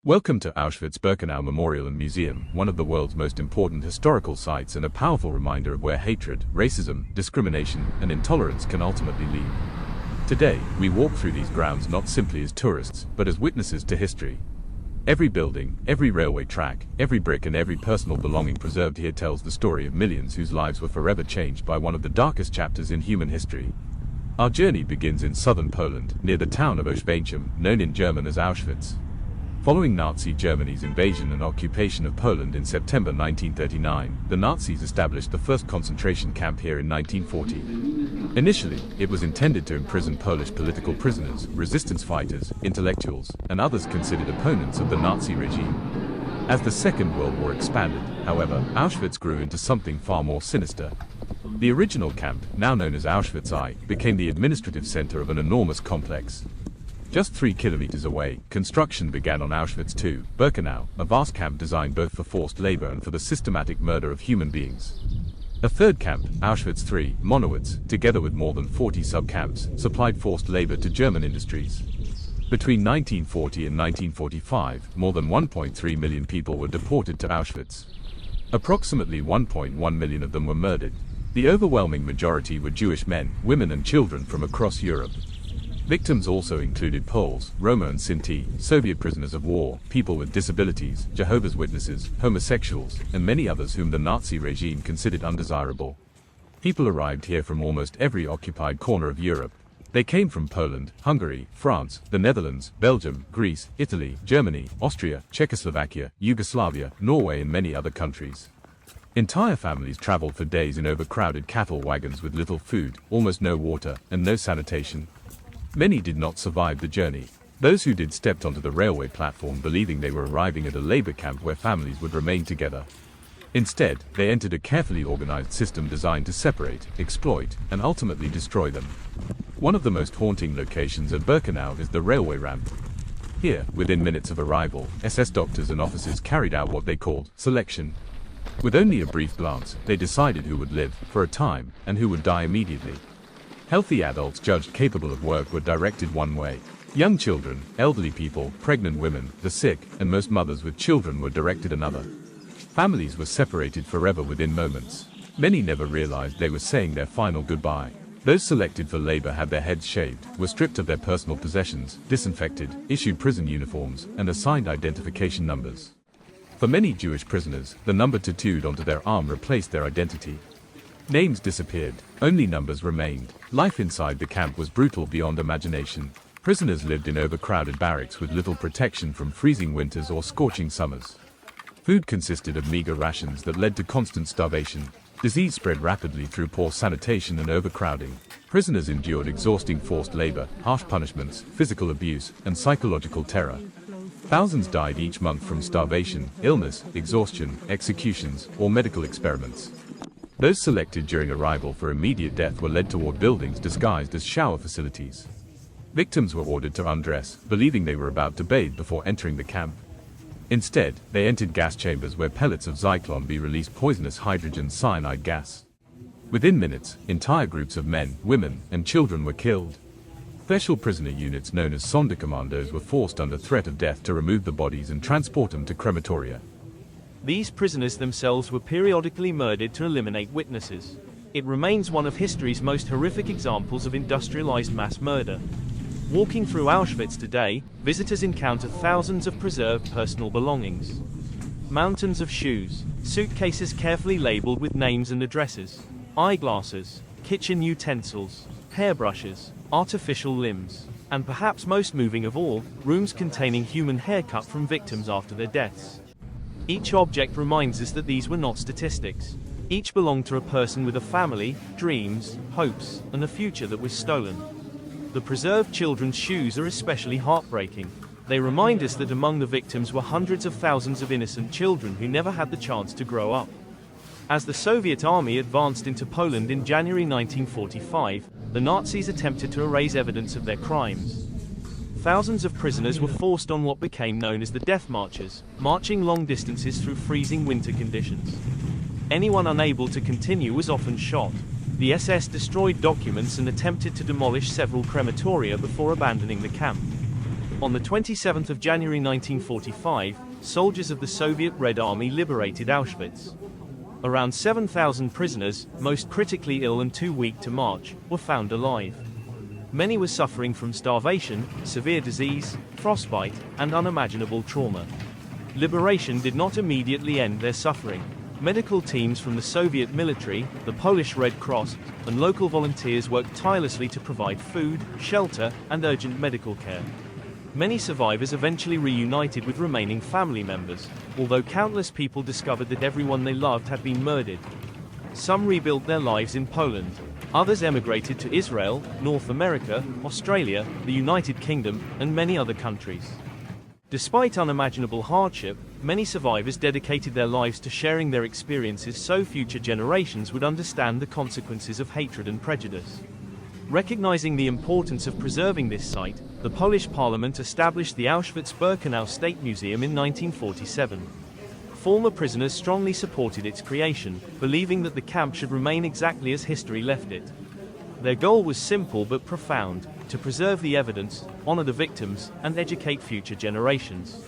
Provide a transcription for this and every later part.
Welcome to Auschwitz-Birkenau Memorial and Museum, one of the world's most important historical sites and a powerful reminder of where hatred, racism, discrimination, and intolerance can ultimately lead. Today, we walk through these grounds not simply as tourists, but as witnesses to history. Every building, every railway track, every brick and every personal belonging preserved here tells the story of millions whose lives were forever changed by one of the darkest chapters in human history. Our journey begins in southern Poland, near the town of Auschwitz, known in German as Auschwitz. Following Nazi Germany's invasion and occupation of Poland in September 1939, the Nazis established the first concentration camp here in 1940. Initially, it was intended to imprison Polish political prisoners, resistance fighters, intellectuals, and others considered opponents of the Nazi regime. As the Second World War expanded, however, Auschwitz grew into something far more sinister. The original camp, now known as Auschwitz I, became the administrative center of an enormous complex. Just 3 kilometers away, construction began on Auschwitz II, Birkenau, a vast camp designed both for forced labor and for the systematic murder of human beings. A third camp, Auschwitz III, Monowitz, together with more than 40 sub-camps, supplied forced labor to German industries. Between 1940 and 1945, more than 1.3 million people were deported to Auschwitz. Approximately 1.1 million of them were murdered. The overwhelming majority were Jewish men, women and children from across Europe. Victims also included Poles, Roma and Sinti, Soviet prisoners of war, people with disabilities, Jehovah's Witnesses, homosexuals, and many others whom the Nazi regime considered undesirable. People arrived here from almost every occupied corner of Europe. They came from Poland, Hungary, France, the Netherlands, Belgium, Greece, Italy, Germany, Austria, Czechoslovakia, Yugoslavia, Norway and many other countries. Entire families traveled for days in overcrowded cattle wagons with little food, almost no water, and no sanitation. Many did not survive the journey. Those who did stepped onto the railway platform believing they were arriving at a labor camp where families would remain together. Instead, they entered a carefully organized system designed to separate, exploit, and ultimately destroy them. One of the most haunting locations at Birkenau is the railway ramp. Here, within minutes of arrival, SS doctors and officers carried out what they called selection. With only a brief glance, they decided who would live, for a time, and who would die immediately. Healthy adults judged capable of work were directed one way. Young children, elderly people, pregnant women, the sick, and most mothers with children were directed another. Families were separated forever within moments. Many never realized they were saying their final goodbye. Those selected for labor had their heads shaved, were stripped of their personal possessions, disinfected, issued prison uniforms, and assigned identification numbers. For many Jewish prisoners, the number tattooed onto their arm replaced their identity. Names disappeared, only numbers remained. Life inside the camp was brutal beyond imagination. Prisoners lived in overcrowded barracks with little protection from freezing winters or scorching summers. Food consisted of meager rations that led to constant starvation. Disease spread rapidly through poor sanitation and overcrowding. Prisoners endured exhausting forced labor, harsh punishments, physical abuse, and psychological terror. Thousands died each month from starvation, illness, exhaustion, executions, or medical experiments. Those selected during arrival for immediate death were led toward buildings disguised as shower facilities. Victims were ordered to undress, believing they were about to bathe before entering the camp. Instead, they entered gas chambers where pellets of Zyklon B released poisonous hydrogen cyanide gas. Within minutes, entire groups of men, women, and children were killed. Special prisoner units known as Sonderkommandos were forced under threat of death to remove the bodies and transport them to crematoria. These prisoners themselves were periodically murdered to eliminate witnesses. It remains one of history's most horrific examples of industrialized mass murder. Walking through Auschwitz today, visitors encounter thousands of preserved personal belongings. Mountains of shoes, suitcases carefully labeled with names and addresses, eyeglasses, kitchen utensils, hairbrushes, artificial limbs, and perhaps most moving of all, rooms containing human hair cut from victims after their deaths. Each object reminds us that these were not statistics. Each belonged to a person with a family, dreams, hopes, and a future that was stolen. The preserved children's shoes are especially heartbreaking. They remind us that among the victims were hundreds of thousands of innocent children who never had the chance to grow up. As the Soviet army advanced into Poland in January 1945, the Nazis attempted to erase evidence of their crimes. Thousands of prisoners were forced on what became known as the death marches, marching long distances through freezing winter conditions. Anyone unable to continue was often shot. The SS destroyed documents and attempted to demolish several crematoria before abandoning the camp. On the 27th of January 1945, soldiers of the Soviet Red Army liberated Auschwitz. Around 7,000 prisoners, most critically ill and too weak to march, were found alive. Many were suffering from starvation, severe disease, frostbite, and unimaginable trauma. Liberation did not immediately end their suffering. Medical teams from the Soviet military, the Polish Red Cross, and local volunteers worked tirelessly to provide food, shelter, and urgent medical care. Many survivors eventually reunited with remaining family members, although countless people discovered that everyone they loved had been murdered. Some rebuilt their lives in Poland. Others emigrated to Israel, North America, Australia, the United Kingdom, and many other countries. Despite unimaginable hardship, many survivors dedicated their lives to sharing their experiences so future generations would understand the consequences of hatred and prejudice. Recognizing the importance of preserving this site, the Polish Parliament established the Auschwitz-Birkenau State Museum in 1947. Former prisoners strongly supported its creation, believing that the camp should remain exactly as history left it. Their goal was simple but profound: to preserve the evidence, honor the victims, and educate future generations.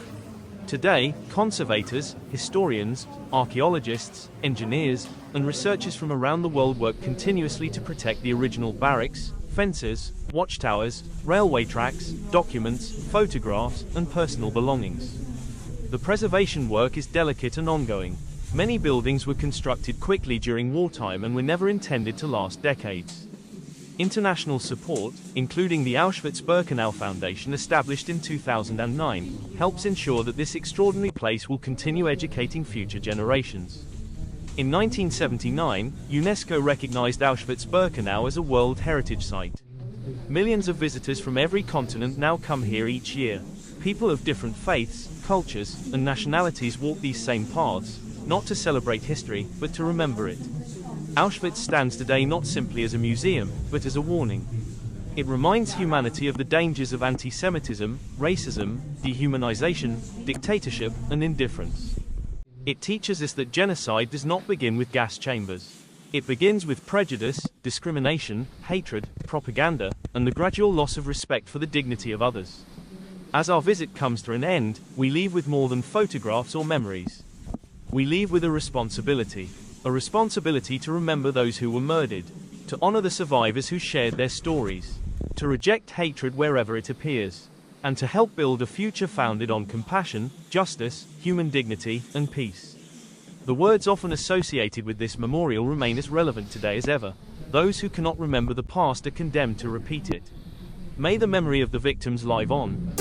Today, conservators, historians, archaeologists, engineers, and researchers from around the world work continuously to protect the original barracks, fences, watchtowers, railway tracks, documents, photographs, and personal belongings. The preservation work is delicate and ongoing. Many buildings were constructed quickly during wartime and were never intended to last decades. International support, including the Auschwitz-Birkenau Foundation established in 2009, helps ensure that this extraordinary place will continue educating future generations. In 1979, UNESCO recognized Auschwitz-Birkenau as a World Heritage Site. Millions of visitors from every continent now come here each year. People of different faiths, cultures, and nationalities walk these same paths, not to celebrate history, but to remember it. Auschwitz stands today not simply as a museum, but as a warning. It reminds humanity of the dangers of anti-Semitism, racism, dehumanization, dictatorship, and indifference. It teaches us that genocide does not begin with gas chambers. It begins with prejudice, discrimination, hatred, propaganda, and the gradual loss of respect for the dignity of others. As our visit comes to an end, we leave with more than photographs or memories. We leave with a responsibility to remember those who were murdered, to honor the survivors who shared their stories, to reject hatred wherever it appears, and to help build a future founded on compassion, justice, human dignity, and peace. The words often associated with this memorial remain as relevant today as ever. Those who cannot remember the past are condemned to repeat it. May the memory of the victims live on.